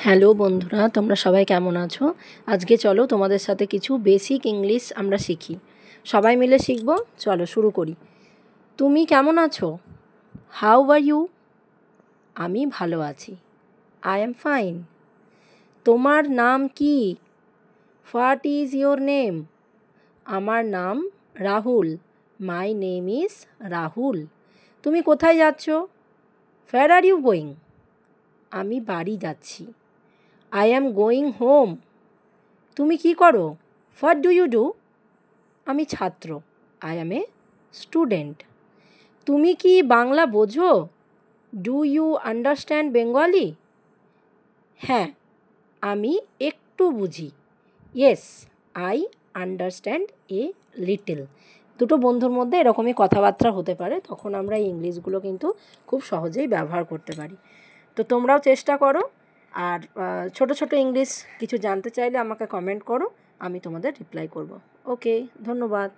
Hello বন্ধুরা, তোমরা সবাই কেমন আছো? আজকে চলো তোমাদের সাথে কিছু বেসিক ইংলিশ আমরা শিখি। সবাই মিলে শিখবো। চলো শুরু করি। তুমি কেমন আছো? How are you? আমি ভালো আছি। I am fine. তোমার নাম কি? What is your name? আমার নাম Rahul. My name is Rahul. তুমি কোথায় যাচ্ছ? Where are you going? আমি বাড়ি যাচ্ছি। I am going home. তুমি কি করো? What do you do? আমি ছাত্র। I am a student. তুমি কি বাংলা বোঝো? Do you understand Bengali? হ্যাঁ, আমি একটু বুঝি। Yes, I understand a little. দুটো বন্ধুর মধ্যে এরকমই কথাবার্তা হতে পারে, তখন আমরা এই ইংলিশগুলো কিন্তু খুব সহজেই ব্যবহার করতে পারি। তো তোমরাও চেষ্টা করো। আর ছোট ছোট ইংলিশ কিছু জানতে চাইলে আমাকে কমেন্ট করো, আমি তোমাদের রিপ্লাই করব। ওকে, ধন্যবাদ।